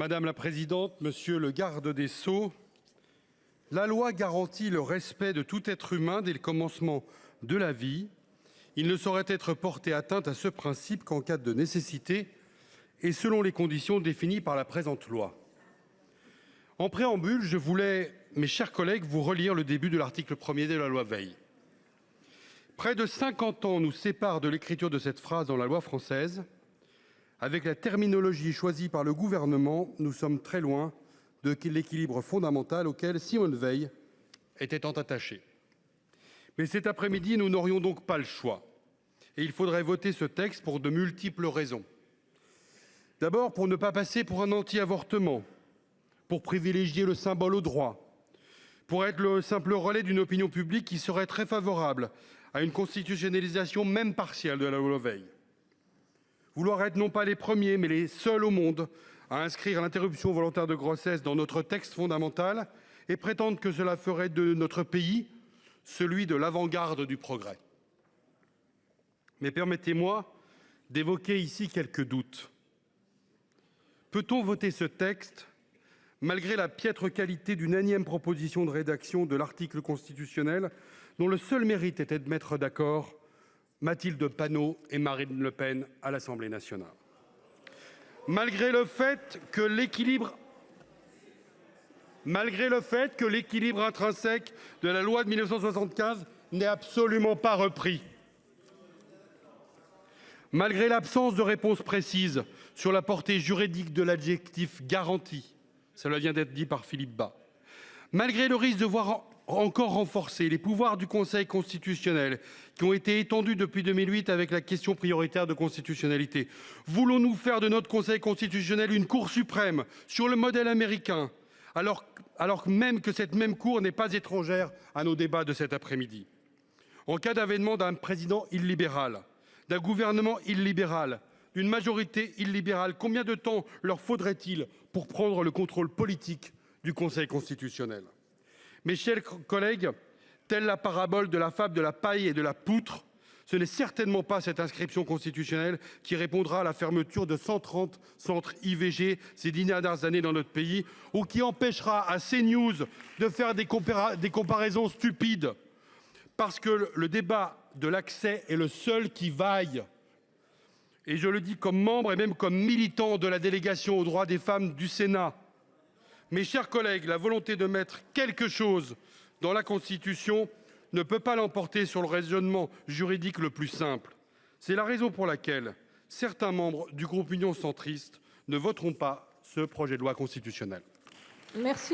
Madame la présidente, monsieur le garde des Sceaux, la loi garantit le respect de tout être humain dès le commencement de la vie. Il ne saurait être porté atteinte à ce principe qu'en cas de nécessité et selon les conditions définies par la présente loi. En préambule, je voulais, mes chers collègues, vous relire le début de l'article 1er de la loi Veil. Près de 50 ans nous séparent de l'écriture de cette phrase dans la loi française. Avec la terminologie choisie par le gouvernement, nous sommes très loin de l'équilibre fondamental auquel Simone Veil était tant attachée. Mais cet après-midi, nous n'aurions donc pas le choix. Et il faudrait voter ce texte pour de multiples raisons. D'abord, pour ne pas passer pour un anti-avortement, pour privilégier le symbole au droit, pour être le simple relais d'une opinion publique qui serait très favorable à une constitutionnalisation même partielle de la loi Veil. Vouloir être non pas les premiers, mais les seuls au monde à inscrire l'interruption volontaire de grossesse dans notre texte fondamental et prétendre que cela ferait de notre pays celui de l'avant-garde du progrès. Mais permettez-moi d'évoquer ici quelques doutes. Peut-on voter ce texte malgré la piètre qualité d'une énième proposition de rédaction de l'article constitutionnel dont le seul mérite était de mettre d'accord Mathilde Panot et Marine Le Pen à l'Assemblée nationale. Malgré le fait que l'équilibre intrinsèque de la loi de 1975 n'est absolument pas repris. Malgré l'absence de réponse précise sur la portée juridique de l'adjectif garantie, cela vient d'être dit par Philippe Bas. Malgré le risque de voir encore renforcer les pouvoirs du Conseil constitutionnel qui ont été étendus depuis 2008 avec la question prioritaire de constitutionnalité. Voulons-nous faire de notre Conseil constitutionnel une cour suprême sur le modèle américain, alors même que cette même cour n'est pas étrangère à nos débats de cet après-midi? En cas d'avènement d'un président illibéral, d'un gouvernement illibéral, d'une majorité illibérale, combien de temps leur faudrait-il pour prendre le contrôle politique du Conseil constitutionnel? Mes chers collègues, telle la parabole de la fable de la paille et de la poutre, ce n'est certainement pas cette inscription constitutionnelle qui répondra à la fermeture de 130 centres IVG ces 10 dernières années dans notre pays, ou qui empêchera à CNews de faire des comparaisons stupides. Parce que le débat de l'accès est le seul qui vaille. Et je le dis comme membre et même comme militant de la délégation aux droits des femmes du Sénat. Mes chers collègues, la volonté de mettre quelque chose dans la Constitution ne peut pas l'emporter sur le raisonnement juridique le plus simple. C'est la raison pour laquelle certains membres du groupe Union centriste ne voteront pas ce projet de loi constitutionnelle. Merci.